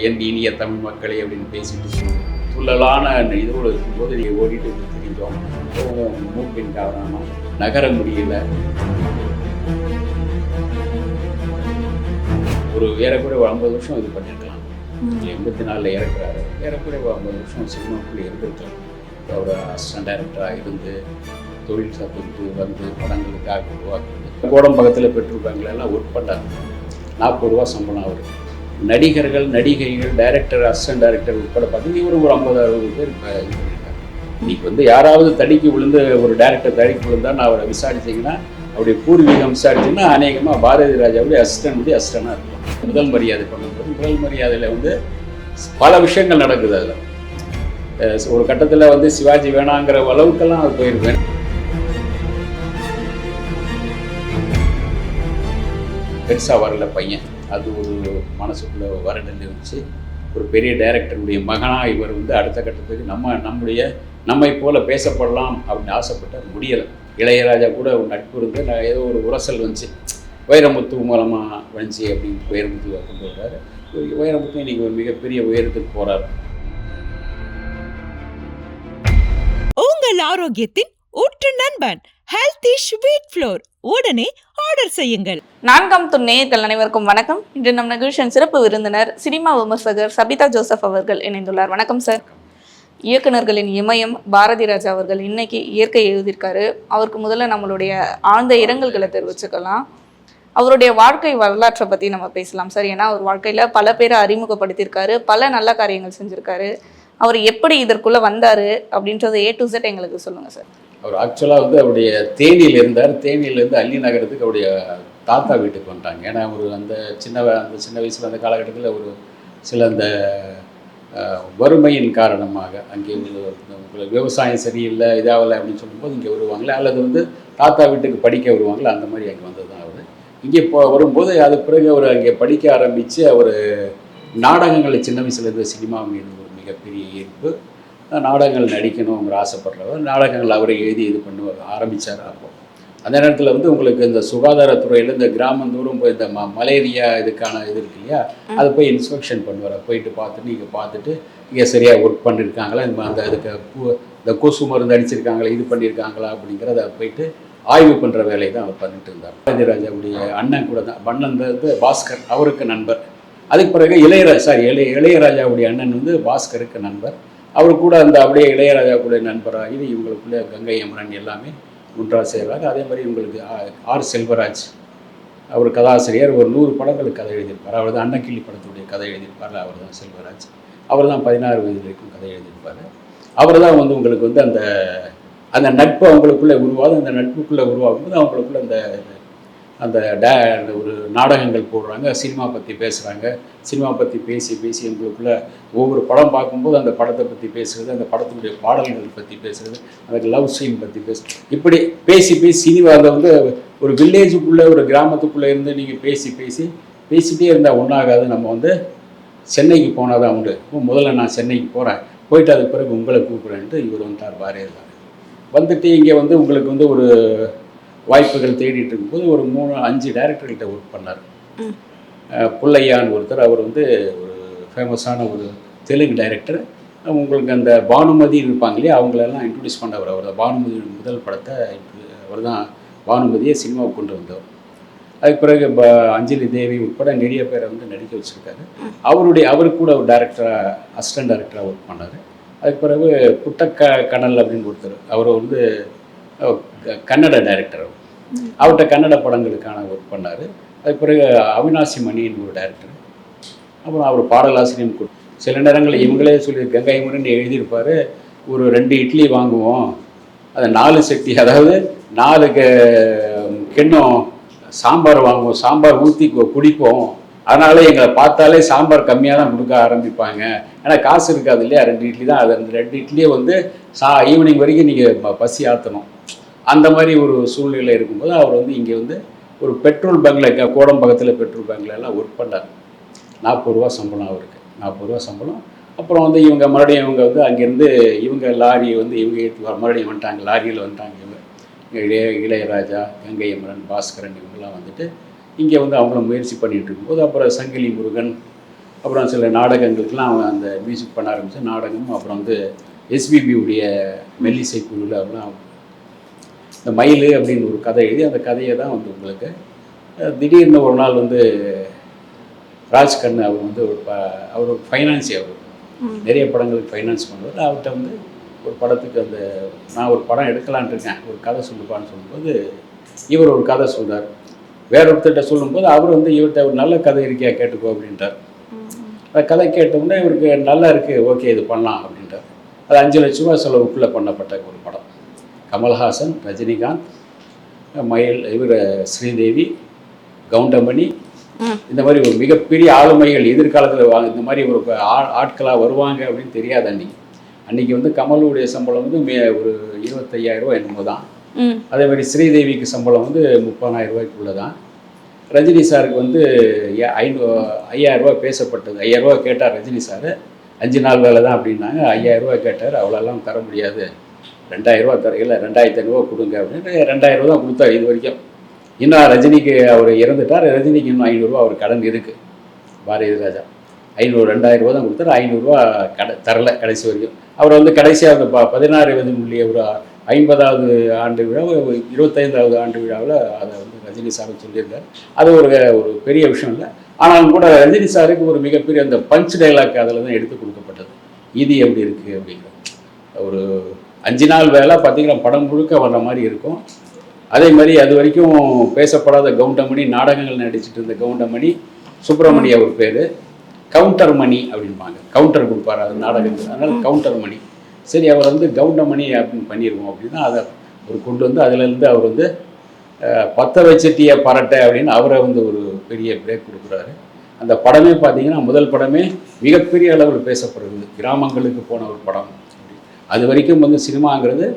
என் இனிய தமிழ் மக்களை அப்படின்னு பேசிட்டு துள்ளலான இதோடு இருக்கும்போது நீங்கள் ஓடிட்டு தெரிஞ்சோம். மூக்கின் காரணம் நகர முடியல. ஒரு ஏறக்குறைய 50 வருஷம் இது பண்ணியிருக்கலாம். 84 இறக்குறாரு. ஏறக்குறைய 50 வருஷம் சினிமாக்குள்ளே இருந்திருக்கலாம். அவர் அசிஸ்டன்ட் டைரக்டராக இருந்து தொழில் சத்துக்கு வந்து படங்களுக்காக உருவாக்குறது. கோடம்பக்கத்தில் பெட்ரோல் பேங்க்லாம் ஒர்க் பண்ணார். 40 ரூபா சம்பளம் அவர். நடிகர்கள், நடிகைகள், டைரக்டர், அசிஸ்டன்ட் டைரக்டர் உட்பட பார்த்தீங்கன்னா இவரு ஒரு 50-60 பேர் இப்போ இது பண்ணியிருக்காங்க. இன்னைக்கு வந்து யாராவது தடிக்கு விழுந்து ஒரு டைரக்டர் தடிக்கு விழுந்தா நான் அவரை விசாரிச்சிங்கன்னா அவருடைய பூர்வீகம் விசாரிச்சிங்கன்னா அநேகமாக பாரதி ராஜாவுடைய அசிஸ்டண்டாக இருக்கும். முதல் மரியாதை பண்ணும்போது முதல் மரியாதையில் வந்து பல விஷயங்கள் நடக்குது. அதில் ஒரு கட்டத்தில் வந்து சிவாஜி வேணாங்கிற அளவுக்கெல்லாம் அது போயிருக்கேன். பெருசாக வரல பையன், அது ஒரு மனசுக்குள்ளே வரடல் இருந்துச்சு. ஒரு பெரிய டைரக்டருடைய மகனாக இவர் வந்து அடுத்த கட்டத்துக்கு நம்மை போல பேசப்படலாம் அப்படின்னு ஆசைப்பட்டார். முடியலை. இளையராஜா கூட ஒரு நட்பு இருந்து நான் ஏதோ ஒரு உரசல் வந்துச்சு, வைரமுத்து மூலமாக வந்துச்சு அப்படின்னு வைரமுத்துவை கொண்டு வர்றாரு. வைரமுத்து இன்னைக்கு ஒரு மிகப்பெரிய உயரத்துக்கு போகிறார். உங்கள் ஆரோக்கியத்தின் ஊற்று நண்பன் ஹெல்தி ஸ்வீட் ஃப்ளோர் உடனே ஆர்டர் செய்யுங்கள். 4ஆம் துணை நேயர்கள் அனைவருக்கும் வணக்கம். இன்று நம் நிகழ்ச்சியின் சிறப்பு விருந்தினர் சினிமா விமர்சகர் சபிதா ஜோசப் அவர்கள் இணைந்துள்ளார். வணக்கம் சார். இயக்குநர்களின் இமயம் பாரதி ராஜா அவர்கள் இன்னைக்கு இயற்கை எழுதியிருக்காரு. அவருக்கு முதல்ல நம்மளுடைய ஆழ்ந்த இரங்கல்களை தெரிவிச்சுக்கலாம். அவருடைய வாழ்க்கை வரலாற்றை பற்றி நம்ம பேசலாம் சார். ஏன்னா அவர் வாழ்க்கையில் பல பேரை அறிமுகப்படுத்தியிருக்காரு, பல நல்ல காரியங்கள் செஞ்சுருக்காரு. அவர் எப்படி இதற்குள்ளே வந்தார் அப்படின்றத A to Z எங்களுக்கு சொல்லுங்கள் சார். அவர் ஆக்சுவலாக வந்து அவருடைய தேனியில் இருந்தார். தேனியிலேருந்து அள்ளி நகரத்துக்கு அவருடைய தாத்தா வீட்டுக்கு வந்துட்டாங்க. ஏன்னா அவர் அந்த சின்ன வயசில் அந்த காலகட்டத்தில் ஒரு சில அந்த வறுமையின் காரணமாக அங்கே உங்களுக்கு விவசாயம் சரியில்லை இதாகலை அப்படின்னு சொல்லும்போது இங்கே வருவாங்களே, அல்லது வந்து தாத்தா வீட்டுக்கு படிக்க வருவாங்களே, அந்த மாதிரி அங்கே வந்தது தான் அவர். இங்கே வரும்போது அது பிறகு அவர் அங்கே படிக்க ஆரம்பித்து அவர் நாடகங்களை சின்ன வயசுலேருந்து சினிமா மீது ஒரு மிகப்பெரிய ஈர்ப்பு. நாடகங்கள் நடிக்கணுங்கிற ஆசைப்படுறவர் நாடகங்கள் அவரை எழுதி இது பண்ணுவார் ஆரம்பித்தார். அப்போ அந்த நேரத்தில் வந்து உங்களுக்கு இந்த சுகாதாரத்துறையில் இந்த கிராமந்தோறும் போய் இந்த மலேரியா இதுக்கான இது இருக்கு இல்லையா, அதை போய் இன்ஸ்பெக்ஷன் பண்ணுவார். போயிட்டு பார்த்துட்டு இங்கே பார்த்துட்டு இங்கே சரியாக ஒர்க் பண்ணியிருக்காங்களா, அந்த அதுக்கு இந்த கொசு மருந்து அடிச்சிருக்காங்களா, இது பண்ணியிருக்காங்களா அப்படிங்கிறத போயிட்டு ஆய்வு பண்ணுற வேலையை தான் அவர் பண்ணிட்டு இருந்தார். பாரதி ராஜாவுடைய அண்ணன் கூட தான் பண்ணன் வந்து பாஸ்கர், அவருக்கு நண்பர். அதுக்கு பிறகு இளையராஜாவுடைய அண்ணன் வந்து பாஸ்கருக்கு நண்பர். அவர் கூட அந்த அப்படியே இளையராஜாவுடைய நண்பராகி இவங்களுக்குள்ளே கங்கை அமரன் எல்லாமே ஒன்றாக சேர்றாங்க. அதே மாதிரி இவங்களுக்கு ஆர் செல்வராஜ், அவர் கதாசிரியர், ஒரு 100 படங்களுக்கு கதை எழுதியிருப்பார். அவர் தான் அன்னக்கிளி படத்துடைய கதை எழுதியிருப்பார். அவர் தான் செல்வராஜ். அவர் தான் 16 வயது வரைக்கும் கதை எழுதியிருப்பார். அவர் தான் வந்து உங்களுக்கு வந்து அந்த நட்பு அவங்களுக்குள்ளே உருவாகுது. அந்த நட்புக்குள்ளே உருவாகும்போது அவங்களுக்குள்ள அந்த ஒரு நாடகங்கள் போடுறாங்க, சினிமா பற்றி பேசுகிறாங்க. சினிமா பற்றி பேசி எங்களுக்குள்ள ஒவ்வொரு படம் பார்க்கும்போது அந்த படத்தை பற்றி பேசுகிறது, அந்த படத்தினுடைய பாடல்கள் பற்றி பேசுகிறது, அந்த லவ் சீன் பற்றி இப்படி பேசி சினிமா அதை வந்து ஒரு வில்லேஜுக்குள்ளே ஒரு கிராமத்துக்குள்ளே இருந்து நீங்கள் பேசிகிட்டே இருந்தால் ஒன்றாகாது. நம்ம வந்து சென்னைக்கு போனால் தான் உண்டு. முதல்ல நான் சென்னைக்கு போகிறேன், போயிட்டு அதுக்கு பிறகு உங்களை கூப்பிட்றேன்ட்டு இவர் வந்துட்டார். பாரதியார் வந்துட்டு இங்கே வந்து உங்களுக்கு வந்து ஒரு வாய்ப்புகள் தேடிட்டு இருக்கும்போது ஒரு 3-5 டைரக்டர்கிட்ட ஒர்க் பண்ணார். புள்ளையான்னு ஒருத்தர், அவர் வந்து ஒரு ஃபேமஸான ஒரு தெலுங்கு டைரக்டர். உங்களுக்கு அந்த பானுமதி இருப்பாங்க இல்லையா, அவங்களெல்லாம் இன்ட்ரடியூஸ் பண்ணவர். அவர் பானுமதி முதல் படத்தை அவர் தான் பானுமதியை சினிமாவுக்கு கொண்டு வந்தவர். அதுக்கு பிறகு அஞ்சலி தேவி உட்பட நிறைய பேரை வந்து நடிக்க வச்சுருக்காரு. அவருக்கு கூட ஒரு அசிஸ்டன்ட் டைரக்டராக ஒர்க் பண்ணார். அதுக்கு பிறகு கனல் அப்படின்னு ஒருத்தர், அவர் வந்து கன்னட டைரக்டர். அவர்கிட்ட கன்னட படங்களுக்கான ஒர்க் பண்ணார். அதுக்கு பிறகு அவினாசி மணின்னு ஒரு டைரக்டர். அப்புறம் அவர் பாடலாசிரியம் சில நேரங்களில் இவங்களே சொல்லி கங்கை முருகன் எழுதியிருப்பார். ஒரு 2 இட்லி வாங்குவோம், அதை 4 செட்டி, அதாவது 4 கிண்ணம் சாம்பார் வாங்குவோம், சாம்பார் ஊற்றி குடிப்போம். அதனால எங்களை பார்த்தாலே சாம்பார் கம்மியாக தான் கொடுக்க ஆரம்பிப்பாங்க. ஏன்னா காசு இருக்காது இல்லையா, 2 இட்லி தான். அது அந்த 2 இட்லியே வந்து ஈவினிங் வரைக்கும் நீங்கள் பசி ஆற்றணும். அந்த மாதிரி ஒரு சூழ்நிலை இருக்கும்போது அவர் வந்து இங்கே வந்து ஒரு பெட்ரோல் பங்கில், கோடம்பக்கத்தில் பெட்ரோல் பங்கில் எல்லாம் ஒர்க் பண்ணார். 40 ரூபா சம்பளம் அவருக்கு, 40 ரூபா சம்பளம். அப்புறம் வந்து மறுபடியும் இவங்க வந்து அங்கேருந்து லாரி வந்து மறுபடியும் வந்துட்டாங்க, லாரியில் வந்துட்டாங்க. இளையராஜா, கங்கை அமரன், பாஸ்கரன் இவங்கெல்லாம் வந்துட்டு இங்கே வந்து அவங்கள முயற்சி பண்ணிகிட்டு இருக்கும்போது அப்புறம் சங்கிலி முருகன், அப்புறம் சில நாடகங்களுக்கெல்லாம் அவன் அந்த மியூசிக் பண்ண ஆரம்பித்து நாடகம். அப்புறம் வந்து எஸ்பிபியுடைய மெல்லிசை குழுவில் அவெல்லாம் இந்த மயில் அப்படின்னு ஒரு கதை எழுதி அந்த கதையை தான் வந்து உங்களுக்கு திடீர்னு ஒரு நாள் வந்து ராஜ்கண்ணு அவர் வந்து அவர் ஃபைனான்ஸி அவர் நிறைய படங்களுக்கு ஃபைனான்ஸ் பண்ணுவார். அவர்கிட்ட வந்து ஒரு படத்துக்கு அந்த நான் ஒரு படம் எடுக்கலான் இருக்கேன், ஒரு கதை சொல்லுப்பான்னு சொல்லும்போது இவர் ஒரு கதை சொல்கிறார். வேற ஒருத்தர்கிட்ட சொல்லும்போது அவர் வந்து இவர்கிட்ட ஒரு நல்ல கதை இருக்கியா கேட்டுக்கோ அப்படின்ட்டார். அந்த கதை கேட்டவுடனே இவருக்கு நல்லா இருக்குது, ஓகே இது பண்ணலாம் அப்படின்ட்டார். அது 5 லட்ச ரூபா செலவுக்குள்ளே பண்ணப்பட்ட ஒரு படம். கமல்ஹாசன், ரஜினிகாந்த், மயில், இவர் ஸ்ரீதேவி, கவுண்டமணி, இந்த மாதிரி ஒரு மிகப்பெரிய ஆளுமைகள் எதிர்காலத்தில் இந்த மாதிரி ஒரு ஆட்களாக வருவாங்க அப்படின்னு தெரியாது. அன்றைக்கி வந்து கமலுடைய சம்பளம் வந்து ஒரு 25,000 ரூபா என்னமோ தான். அதே மாதிரி ஸ்ரீதேவிக்கு சம்பளம் வந்து 30,000 ரூபாய்க்குள்ளே தான். ரஜினி சாருக்கு வந்து 5,000 ரூபா பேசப்பட்டது. 5,000 ரூபா கேட்டார் ரஜினி சார். 5 நாள் வேலை தான் அப்படின்னாங்க. 5,000 ரூபா கேட்டார். அவ்வளோலாம் தர முடியாது, 2,000 ரூபா தர, இல்லை 2,500 கொடுங்க அப்படின்னு 2,000 ரூபா தான் கொடுத்தாரு இது வரைக்கும். இன்னும் ரஜினிக்கு அவர் இறந்துட்டார். ரஜினிக்கு இன்னும் 500 ரூபா அவர் கடன் இருக்குது. பாரதி ராஜா 2,000 ரூபா தான் கொடுத்தாரு. 500 ரூபா தரல கடைசி வரைக்கும். அவர் வந்து கடைசியாக அந்த 16 வயது ஒரு 50வது ஆண்டு விழா, 25வது ஆண்டு விழாவில் அதை வந்து ரஜினி சாருக்கு சொல்லியிருக்கார். அது ஒரு பெரிய விஷயம் இல்லை. ஆனாலும் கூட ரஜினி சாருக்கு ஒரு மிகப்பெரிய அந்த பஞ்ச் டைலாக் அதில் தான் எடுத்து கொடுக்கப்பட்டது. இது எப்படி இருக்குது அப்படிங்கிற ஒரு 5 நாள் வேலை பார்த்தீங்கன்னா படம் முழுக்க வர்ற மாதிரி இருக்கும். அதே மாதிரி அது வரைக்கும் பேசப்படாத கவுண்டமணி, நாடகங்கள் நடிச்சிட்டு இருந்த கவுண்டமணி, சுப்பிரமணி அவர் பேர், கவுண்டர் மணி அப்படின்பாங்க. கவுண்டர் கொடுப்பார் அது நாடகத்தில், அதனால் கவுண்டர் மணி. சரி, அவர் வந்து கவுண்டமணி அப்படின்னு பண்ணிடுவோம் அப்படின்னா அதை ஒரு கொண்டு வந்து அதிலேருந்து அவர் வந்து 10 வச்சட்டிய பரட்டை அப்படின்னு அவரை வந்து ஒரு பெரிய பிரேக் கொடுக்குறாரு. அந்த படமே பார்த்தீங்கன்னா முதல் படமே மிகப்பெரிய அளவில் பேசப்படுறது, கிராமங்களுக்கு போன ஒரு படம். அது வரைக்கும் வந்து சினிமாங்கிறது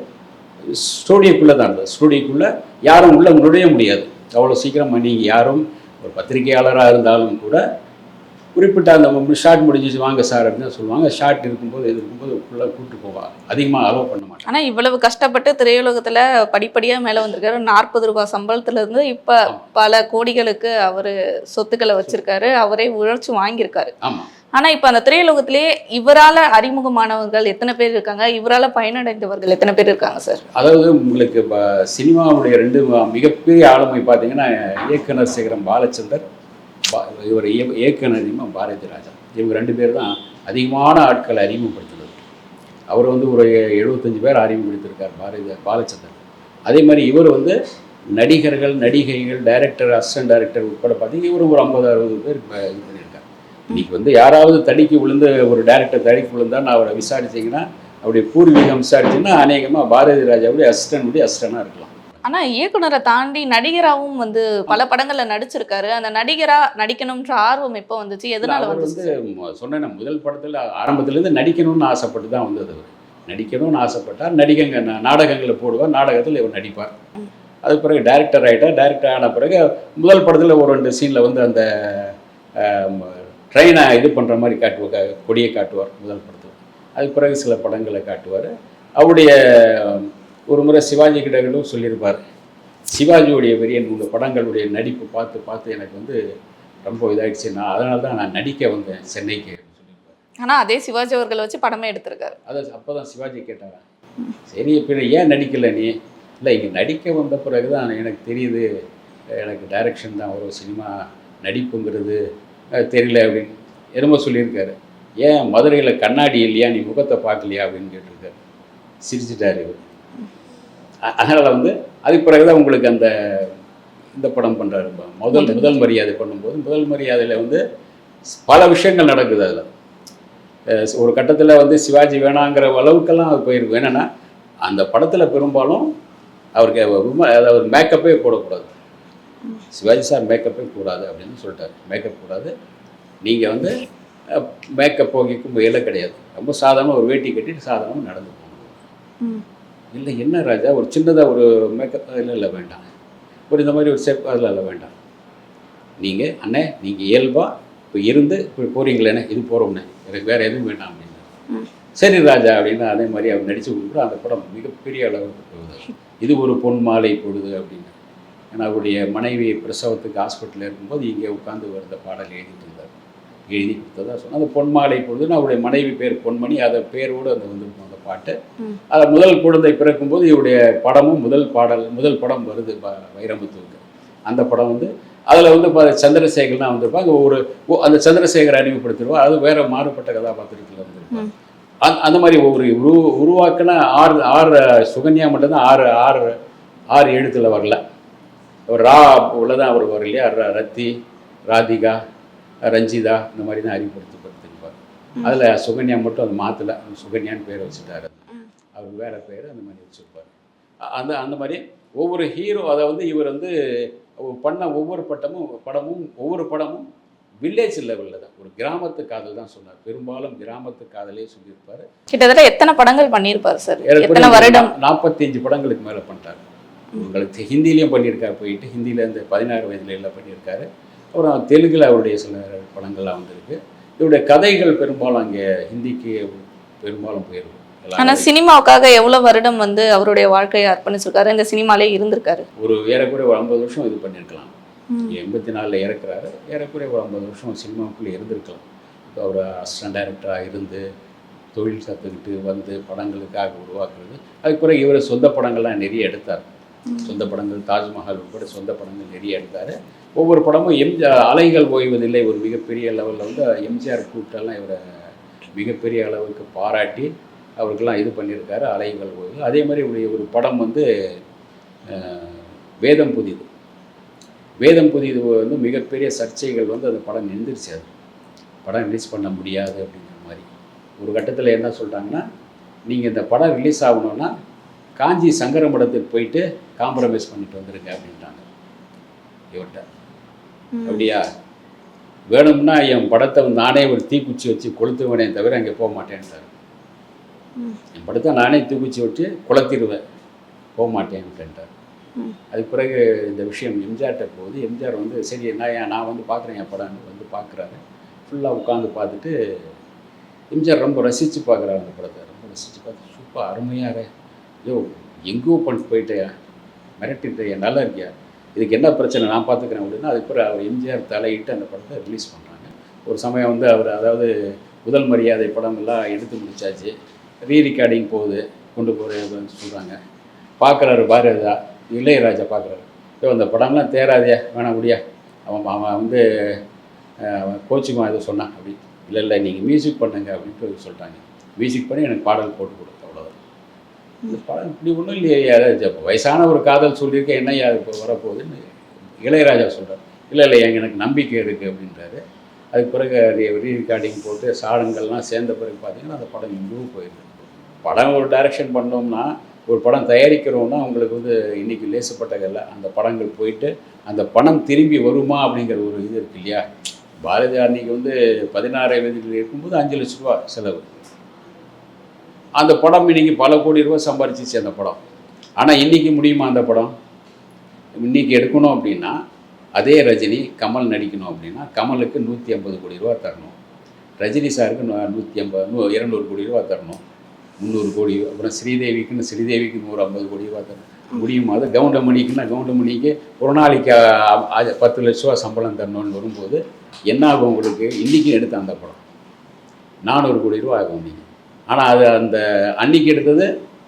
ஸ்டூடியோக்குள்ளே தான் இருந்தது. ஸ்டூடியோக்குள்ளே யாரும் உள்ளே நுழைய முடியாது அவ்வளோ சீக்கிரமாக. நீங்கள் யாரும் ஒரு பத்திரிகையாளராக இருந்தாலும் கூட குறிப்பிட்ட அந்த ஷார்ட் முடிஞ்சிச்சு வாங்க சார் அப்படின்னு சொல்லுவாங்க. ஷார்ட் இருக்கும்போது ஃபுல்லாக கூப்பிட்டு போவாங்க, அதிகமாக அலோவ் பண்ண மாட்டாங்க. ஆனால் இவ்வளவு கஷ்டப்பட்டு திரையுலகத்தில் படிப்படியாக மேலே வந்திருக்காரு. 40 ரூபா சம்பளத்துலேருந்து இப்போ பல கோடிகளுக்கு அவர் சொத்துக்களை வச்சுருக்காரு, அவரே உழைச்சி வாங்கியிருக்காரு. ஆமாம். ஆனால் இப்போ அந்த திரையுலகத்திலே இவரால் அறிமுகமானவர்கள் எத்தனை பேர் இருக்காங்க, இவரால் பயனடைந்தவர்கள் எத்தனை பேர் இருக்காங்க சார்? அதாவது உங்களுக்கு இப்போ சினிமாவுடைய 2 மிகப்பெரிய ஆளுமை பார்த்தீங்கன்னா இயக்குனர் சேகரம் பாலச்சந்தர், இவர் இயக்குனர் பாரதி ராஜா. இவங்க 2 பேர் தான் அதிகமான ஆட்களை அறிமுகப்படுத்துறது. அவர் வந்து ஒரு 75 பேர் அறிமுகப்படுத்தியிருக்கார் பாலச்சந்தர். அதே மாதிரி இவர் வந்து நடிகர்கள், நடிகைகள், டைரக்டர், அசிஸ்டன்ட் டைரக்டர் உட்பட பார்த்தீங்கன்னா இவரும் ஒரு 50-60 பேர் இது பண்ணியிருக்கார். இன்றைக்கி வந்து யாராவது தடிக்கு விழுந்து ஒரு டைரக்டர் தடிக்கு விழுந்தால் நான் அவரை விசாரிச்சிங்கன்னா, அவருடைய பூர்வீகம் விசாரிச்சிங்கன்னா அநேகமாக பாரதி ராஜாவுடைய அசிஸ்டண்டாக இருக்கலாம். ஆனால் இயக்குனரை தாண்டி நடிகராகவும் வந்து பல படங்களில் நடிச்சிருக்காரு. அந்த நடிகராக நடிக்கணுன்ற ஆர்வம் எப்போ வந்துச்சு, எதனால அவர் வந்து சொன்ன முதல் படத்தில் ஆரம்பத்துலேருந்து நடிக்கணும்னு ஆசைப்பட்டு தான் வந்தது. அவர் நடிக்கணும்னு ஆசைப்பட்டார். நாடகங்களில் போடுவார், நாடகத்தில் இவர் நடிப்பார். அது பிறகு டைரக்டர் ஆகிட்டார். டைரக்டர் ஆன பிறகு முதல் படத்தில் ஒரு 2 சீனில் வந்து அந்த ட்ரெயினை இது பண்ணுற மாதிரி காட்டுவார், கொடியை காட்டுவார் முதல் படத்தில். அதுக்கு பிறகு சில படங்களை காட்டுவார். அவருடைய ஒரு முறை சிவாஜி கிட்டங்களும் சொல்லியிருப்பார், சிவாஜியுடைய பெரிய உங்கள் படங்களுடைய நடிப்பு பார்த்து எனக்கு வந்து ரொம்ப இதாகிடுச்சு, அதனால தான் நான் நடிக்க வந்தேன் சென்னைக்கு சொல்லியிருப்பார். ஆனால் அதே சிவாஜி அவர்களை வச்சு படமே எடுத்திருக்காரு. அதை அப்போ தான் சிவாஜி கேட்டாரா, சரி இப்போ ஏன் நடிக்கலை நீ? இல்லை, இங்கே நடிக்க வந்த பிறகு தான் எனக்கு தெரியுது, எனக்கு டைரக்ஷன் தான் வரும், சினிமா நடிப்புங்கிறது தெரியல அப்படின்னு என்னமோ சொல்லியிருக்காரு. ஏன் மதுரையில் கண்ணாடி இல்லையா, நீ முகத்தை பார்க்கலையா அப்படின்னு கேட்டிருக்காரு. சிரிச்சிட்டார் இவர். அதனால் வந்து அதுக்கு பிறகு தான் உங்களுக்கு இந்த படம் பண்ணுறாரு. முதல் மரியாதை பண்ணும்போது முதல் மரியாதையில் வந்து பல விஷயங்கள் நடக்குது. அதில் ஒரு கட்டத்தில் வந்து சிவாஜி வேணாங்கிற அளவுக்கெல்லாம் அது போயிருக்கும். என்னென்னா அந்த படத்தில் பெரும்பாலும் அவருக்கு அதாவது மேக்கப்பே போடக்கூடாது. சிவாஜி சார் மேக்கப்பே கூடாது அப்படின்னு சொல்லிட்டார். மேக்கப் கூடாது, நீங்கள் வந்து மேக்கப் போகிக்கும் வேலை கிடையாது, ரொம்ப சாதாரணமாக ஒரு வேட்டி கட்டிட்டு சாதாரணமாக நடந்து போகணும். இல்லை என்ன ராஜா, ஒரு சின்னதாக ஒரு மேக்கப் இல்லை வேண்டாம், ஒரு இந்த மாதிரி ஒரு ஸ்டெப் அதில் வேண்டாம், நீங்கள் அண்ணே நீங்கள் இயல்பாக இப்போ இருந்து இப்போ போகிறீங்களேண்ணே, இது போகிறோம்ண்ணே, எனக்கு வேறு எதுவும் வேண்டாம் அப்படின்னு. சரி ராஜா அப்படின்னு அதே மாதிரி அவர் நடித்து கொடுக்குறோம். அந்த படம் மிகப்பெரிய அளவுக்கு போகுது. இது ஒரு பொன் மாலை பொழுது அப்படின்னு. ஏன்னா அவருடைய மனைவி பிரசவத்துக்கு ஹாஸ்பிட்டலில் இருக்கும்போது இங்கே உட்காந்து வருத பாடல் எழுதிட்டு இருந்தார். எழுதி கொடுத்ததா சொன்னேன். அந்த பொன்மாலை பொழுதுன்னு அவருடைய மனைவி பேர் பொன்மணி, அதை பேரோடு அந்த வந்திருக்கும் அந்த பாட்டு. அதில் முதல் குழந்தை பிறக்கும்போது இவருடைய படமும் முதல் படம் வருது வைரமுத்துவுக்கு. அந்த படம் வந்து அதில் வந்து சந்திரசேகர் தான் வந்திருப்பாங்க. அந்த சந்திரசேகர் அறிமுகப்படுத்திடுவா. அது வேற மாறுபட்ட கதாபாத்திரத்தில் வந்திருப்பாங்க. அந்த மாதிரி ஒவ்வொரு உருவாக்கின ஆறு சுகன்யா மட்டும்தான் ஆறு எழுத்தில் வரல. ரா உள்ளதான் அவர் வரும் இல்லையா, ரத்தி, ராதிகா, ரஞ்சிதா, இந்த மாதிரி தான் அறிமுகப்படுத்தப்பட்டிருப்பார். அதில் சுகன்யா மட்டும் அதை மாற்றலை, சுகன்யான்னு பேரை வச்சுட்டாரு. அவர் வேற பேர் அந்த மாதிரி வச்சுருப்பார். அந்த மாதிரி ஒவ்வொரு ஹீரோ, அதை வந்து இவர் வந்து பண்ண ஒவ்வொரு படமும் வில்லேஜ் லெவலில் தான், ஒரு கிராமத்து காதல் தான் சொன்னார். பெரும்பாலும் கிராமத்து காதலே சொல்லியிருப்பார். கிட்டத்தட்ட எத்தனை படங்கள் பண்ணியிருப்பார் சார்? எத்தனை வருடம்? 45 படங்களுக்கு மேலே பண்ணிட்டார். உங்களுக்கு ஹிந்திலையும் பண்ணியிருக்காரு, போயிட்டு ஹிந்தியில் இந்த 16 வயதுல எல்லாம் பண்ணியிருக்காரு. அப்புறம் தெலுங்கில் அவருடைய சில படங்கள்லாம் வந்திருக்கு. இவருடைய கதைகள் பெரும்பாலும் அங்கே ஹிந்திக்கு பெரும்பாலும் போயிருக்கும். ஆனால் சினிமாவுக்காக எவ்வளோ வருடம் வந்து அவருடைய வாழ்க்கையை அர்ப்பணிச்சிருக்காரு, இந்த சினிமாலே இருந்திருக்காரு? ஒரு ஏறக்குறைய ஒரு 50 வருஷம் இது பண்ணியிருக்கலாம். 84 இறக்குறாரு. ஏறக்குறைய ஒரு 50 வருஷம் சினிமாவுக்குள்ளே இருந்திருக்கலாம். இப்போ அவர் அசிஸ்டன்ட் டைரக்டராக இருந்து தொழில் கற்றுக்கிட்டு வந்து படங்களுக்காக உருவாக்குறது. அதுக்கு பிறகு இவர் சொந்த படங்கள்லாம் நிறைய எடுத்தார். சொந்த படங்கள், தாஜ்மஹால் உட்பட சொந்த படங்கள் நிறைய எடுத்தார். ஒவ்வொரு படமும் அலைகள் ஓய்வதில்லை ஒரு மிகப்பெரிய லெவலில் வந்து எம்ஜிஆர் கூட்டெல்லாம் இவரை மிகப்பெரிய அளவுக்கு பாராட்டி அவருக்கெல்லாம் இது பண்ணியிருக்காரு. அலைகள் ஓய்வு. அதே மாதிரி இவருடைய ஒரு படம் வந்து வேதம் புதிது வந்து மிகப்பெரிய சர்ச்சைகள் வந்து அந்த படம் நின்றுச்சு. அது படம் ரிலீஸ் பண்ண முடியாது அப்படிங்கிற மாதிரி ஒரு கட்டத்தில் என்ன சொல்கிறாங்கன்னா, நீங்கள் இந்த படம் ரிலீஸ் ஆகணும்னா காஞ்சி சங்கர மடத்துக்கு போயிட்டு காம்ப்ரமைஸ் பண்ணிட்டு வந்துடுங்க அப்படின்ட்டாங்க இவர்கிட்ட. அப்படியா, வேணும்னா என் படத்தை நானே ஒரு தீக்குச்சி வச்சு கொளுத்துவேனே தவிர அங்கே போக மாட்டேன்ட்டார். என் படத்தை நானே தீக்குச்சி வச்சு கொளுத்திடுவேன், போக மாட்டேன்ட்டார். அதுக்கு பிறகு இந்த விஷயம் எம்ஜிஆர்கிட்ட போகுது. எம்ஜிஆர் வந்து சரி நான் வந்து பார்க்குறேன், என் படம் வந்து பார்க்குறாரு. ஃபுல்லாக உட்காந்து பார்த்துட்டு எம்ஜிஆர் ரொம்ப ரசித்து பார்க்குறாரு. அந்த படத்தை ரொம்ப ரசித்து பார்த்து சூப்பர் அருமையாக, ஐயோ எங்கேயோ பண்ணிட்டு போயிட்டேயா, மிரட்டிட்டேயா, நல்லா இருக்கியா, இதுக்கு என்ன பிரச்சனை நான் பார்த்துக்கிறேன் அப்படின்னா. அதுக்கு பிறகு அவர் எம்ஜிஆர் தலையிட்டு அந்த படத்தை ரிலீஸ் பண்ணுறாங்க. ஒரு சமயம் வந்து அவர் அதாவது முதல் மரியாதை படமெல்லாம் எடுத்து முடிச்சாச்சு, ரீரிகார்டிங் போகுது, கொண்டு போகிறேன்னு சொல்கிறாங்க. பார்க்குறாரு இளையராஜா பார்க்குறாரு. அந்த படம்லாம் தேராதியா, வேணாம் முடியா, அவன் வந்து கோச்சுக்குவான் இதை சொன்னான் அப்படி. இல்லை நீங்கள் மியூசிக் பண்ணுங்க அப்படின்ட்டு சொல்லிட்டாங்க. மியூசிக் பண்ணி எனக்கு பாடல் போட்டு கொடுத்து, அவ்வளோதான். இந்த படம் இப்படி ஒன்றும் இல்லையா, யாராவது வயசான ஒரு காதல் சொல்லியிருக்கேன், என்ன இப்போ வரப்போகுதுன்னு இளையராஜா சொல்கிறார். இல்லை எனக்கு நம்பிக்கை இருக்குது அப்படின்றாரு. அதுக்கு பிறகு ரீரிகார்டிங் போட்டு சாடங்கள்லாம் சேர்ந்த பிறகு பார்த்தீங்கன்னா அந்த படம் இம்ப்ரூவ் போயிருக்கு. படம் ஒரு டைரக்ஷன் பண்ணோம்னா, ஒரு படம் தயாரிக்கிறோம்னா உங்களுக்கு வந்து இன்றைக்கி லேசப்பட்டதில்ல. அந்த படங்கள் போயிட்டு அந்த பணம் திரும்பி வருமா அப்படிங்கிற ஒரு இது இருக்குது இல்லையா. பாரதியார் அன்றைக்கி வந்து 16 வயதில் இருக்கும்போது 5 லட்ச ரூபா செலவு. அந்த படம் இன்றைக்கி பல கோடி ரூபா சம்பாரிச்சிச்சு அந்த படம். ஆனால் இன்றைக்கி முடியுமா அந்த படம்? இன்றைக்கி எடுக்கணும் அப்படின்னா அதே ரஜினி கமல் நடிக்கணும் அப்படின்னா கமலுக்கு 150 கோடி ரூபா தரணும், ரஜினி சாருக்கு 200 கோடி ரூபா தரணும், 300 கோடி. அப்புறம் ஸ்ரீதேவிக்கு 150 கோடி ரூபா தரணும். முடியுமா? அது கவுண்டமணிக்கு ஒரு நாளைக்கு 10 லட்ச ரூபா சம்பளம் தரணும்னு வரும்போது என்ன ஆகும் உங்களுக்கு? இன்றைக்கி எடுத்த அந்த படம் 400 கோடி ரூபா ஆகும் இன்றைக்கி. ஆனால் அது அந்த அன்றைக்கி எடுத்தது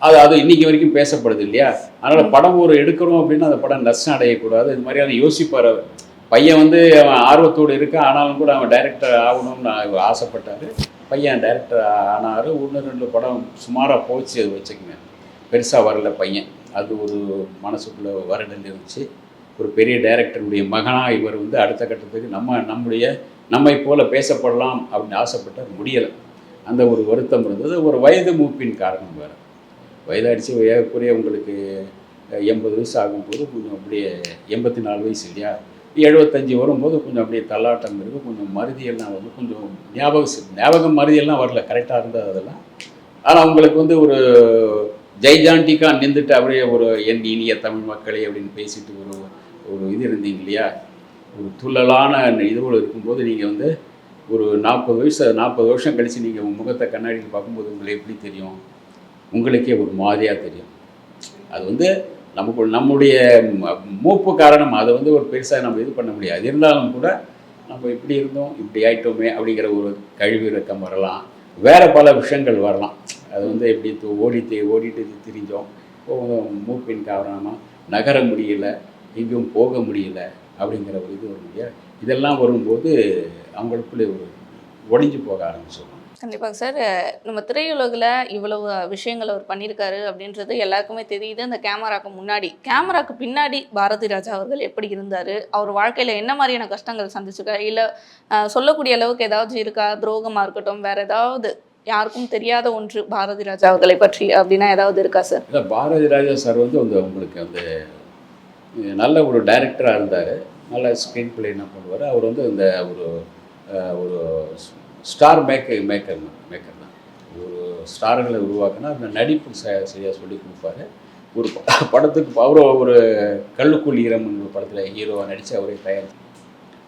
அது இன்றைக்கி வரைக்கும் பேசப்படுது இல்லையா. அதனால் படம் ஒரு எடுக்கிறோம் அப்படின்னா அந்த படம் நஷ்டம் அடையக்கூடாது. இது மாதிரியான யோசிப்பார் அவர். பையன் வந்து அவன் ஆர்வத்தோடு இருக்கா, ஆனாலும் கூட அவன் டைரக்டர் ஆகணும்னு ஆசைப்பட்டார். பையன் டைரக்டர் ஆனார். 1-2 படம் சுமாராக போச்சு, அது வச்சுக்கங்க, பெருசாக வரல பையன். அது ஒரு மனசுக்குள்ளே வருடல் இருந்துச்சு. ஒரு பெரிய டைரக்டருடைய மகனாக இவர் வந்து அடுத்த கட்டத்துக்கு நம்மை போல் பேசப்படலாம் அப்படின்னு ஆசைப்பட்டார், முடியலை. அந்த ஒரு வருத்தம் இருந்தது. ஒரு வயது மூப்பின் காரணம் வேறு. வயதாகிடுச்சு, ஏறக்குறைய உங்களுக்கு 80 வயசு ஆகும்போது கொஞ்சம் அப்படியே 84 வயசு இல்லையா, 75 வரும்போது கொஞ்சம் அப்படியே தள்ளாட்டம் இருக்குது. கொஞ்சம் மருதியெல்லாம் வந்து கொஞ்சம் ஞாபகம் மருதியெல்லாம் வரல, கரெக்டாக இருந்தது அதெல்லாம். ஆனால் உங்களுக்கு வந்து ஒரு ஜெய்ஜாண்டிக்காக நின்றுட்டு அப்படியே ஒரு என் இனிய தமிழ் மக்களே அப்படின்னு பேசிட்டு ஒரு இது இருந்தீங்க இல்லையா. ஒரு துள்ளலான இதுவோடு இருக்கும்போது நீங்கள் வந்து ஒரு 40 வருஷம் கழித்து நீங்கள் உங்கள் முகத்தை கண்ணாடியில் பார்க்கும்போது உங்களுக்கு எப்படி தெரியும்? உங்களுக்கே ஒரு மாதிரியாக தெரியும். அது வந்து நம்முடைய மூப்பு காரணம். அதை வந்து ஒரு பெருசாக நம்ம இது பண்ண முடியாது. இருந்தாலும் கூட நம்ம இப்படி இருந்தோம் இப்படி ஆயிட்டோமே அப்படிங்கிற ஒரு கழிவிறக்கம் வரலாம், வேறு பல விஷயங்கள் வரலாம். அது வந்து எப்படி ஓடிட்டு திரிஞ்சோம், மூப்பின் காரணமாக நகர முடியல, எங்கேயும் போக முடியல அப்படிங்கிற ஒரு இது வரும் இல்லையா. இதெல்லாம் வரும்போது அவங்களுக்குள்ளே ஒரு ஒடிஞ்சு போக ஆரம்பிச்சிடும். கண்டிப்பாக சார். நம்ம திரையுலகில் இவ்வளவு விஷயங்கள் அவர் பண்ணியிருக்காரு அப்படின்றது எல்லாருக்குமே தெரியுது. அந்த கேமராக்கு முன்னாடி, கேமராக்கு பின்னாடி பாரதி ராஜா அவர்கள் எப்படி இருந்தார், அவர் வாழ்க்கையில் என்ன மாதிரியான கஷ்டங்கள் சந்திச்சிருக்காரு, இல்லை சொல்லக்கூடிய அளவுக்கு ஏதாவது இருக்கா, துரோகமாக இருக்கட்டும், வேறு ஏதாவது யாருக்கும் தெரியாத ஒன்று பாரதி ராஜா அவர்களை பற்றி அப்படின்னா ஏதாவது இருக்கா சார்? இல்லை, பாரதி ராஜா சார் வந்து உங்களுக்கு அந்த நல்ல ஒரு டைரக்டராக இருந்தார், நல்ல ஸ்க்ரீன் பிளே என்ன பண்ணுவார். அவர் வந்து இந்த ஒரு ஸ்டார் மேக்கர் தான். ஒரு ஸ்டார்களை உருவாக்குனா அந்த நடிப்பு செய்ய சொல்லி கொடுப்பாரு. ஒரு படத்துக்கு ஒரு கல்லுக்குள் ஈரம் படத்தில் ஹீரோவாக நடித்து அவரே தயாரிச்சு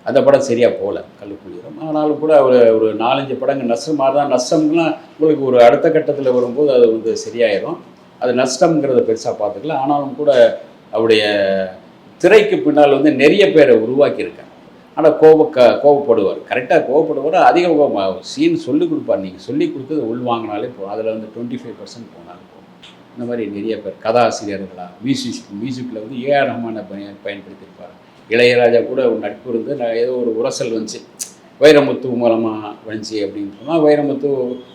அந்த படம் சரியாக போகல, கல்லுக்குள் ஈரம். ஆனாலும் கூட அவர் ஒரு 4-5 படங்கள் நஷ்டமாக தான். நஷ்டம்லாம் உங்களுக்கு ஒரு அடுத்த கட்டத்தில் வரும்போது அது வந்து சரியாயிடும். அது நஷ்டம்ங்கிறத பெருசாக பார்த்துக்கலாம். ஆனாலும் கூட அவருடைய திரைக்கு பின்னால் வந்து நிறைய பேரை உருவாக்கியிருக்காங்க. ஆனால் கோபப்படுவார், கரெக்டாக கோபப்படுவார். அதிக சீன் சொல்லிக் கொடுப்பார். நீங்கள் சொல்லி கொடுத்தது உள்வாங்கினாலே போகும். அதில் வந்து 25% போனாலும் போகும். இந்த மாதிரி நிறைய பேர் கதாசிரியர்களாக மியூசிக்கில் வந்து ஏஆர் ரஹ்மானை பயன்படுத்தியிருப்பார். இளையராஜா கூட ஒரு நட்பு இருந்து ஏதோ ஒரு உரசல் வந்துச்சு, வைரமுத்து மூலமாக வந்துச்சு அப்படின்னு சொன்னால் வைரமுத்து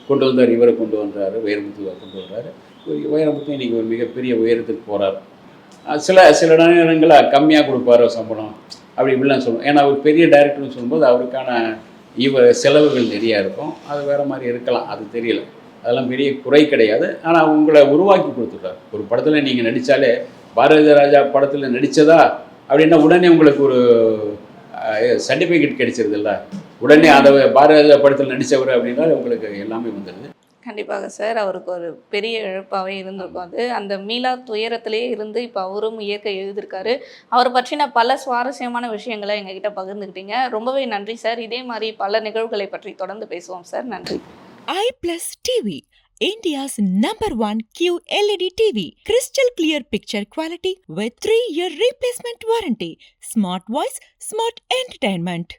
கொண்டு வந்தார், இவரை கொண்டு வந்தார், வைரமுத்துவை கொண்டு வர்றாரு. வைரமுத்து இன்றைக்கி ஒரு மிகப்பெரிய உயரத்துக்கு போகிறார். சில நேரங்களில் கம்மியாக கொடுப்பார் சம்பளம், அப்படி இப்படிலாம் சொல்லுவோம். ஏன்னா அவர் பெரிய டைரக்டர்னு சொல்லும்போது அவருக்கான செலவுகள் நிறையா இருக்கும். அது வேறு மாதிரி இருக்கலாம், அது தெரியல. அதெல்லாம் பெரிய குறை கிடையாது. ஆனால் உங்களை உருவாக்கி கொடுத்துட்டார். ஒரு படத்தில் நீங்கள் நடித்தாலே பாரதி ராஜா படத்தில் நடித்ததா அப்படின்னா உடனே உங்களுக்கு ஒரு சர்டிஃபிகேட் கிடைச்சிருது இல்லை, உடனே அந்த பாரதி ராஜா படத்தில் நடித்தவர் அப்படின்னா உங்களுக்கு எல்லாமே வந்துடுது. கண்டிப்பாக சார். அவருக்கு ஒரு பெரிய இழப்பாகவே இருந்திருக்கும். அது அந்த மீளா துயரத்திலே இருந்து இப்போ அவரும் இயற்கை எழுதியிருக்காரு. அவரை பற்றின பல சுவாரஸ்யமான விஷயங்களை எங்ககிட்ட பகிர்ந்துக்கிட்டீங்க. ரொம்பவே நன்றி சார். இதே மாதிரி பல நிகழ்வுகளை பற்றி தொடர்ந்து பேசுவோம் சார். நன்றி. iPlus TV, India's #1 QLED TV. Crystal clear picture quality with 3-year replacement warranty. Smart voice, smart entertainment.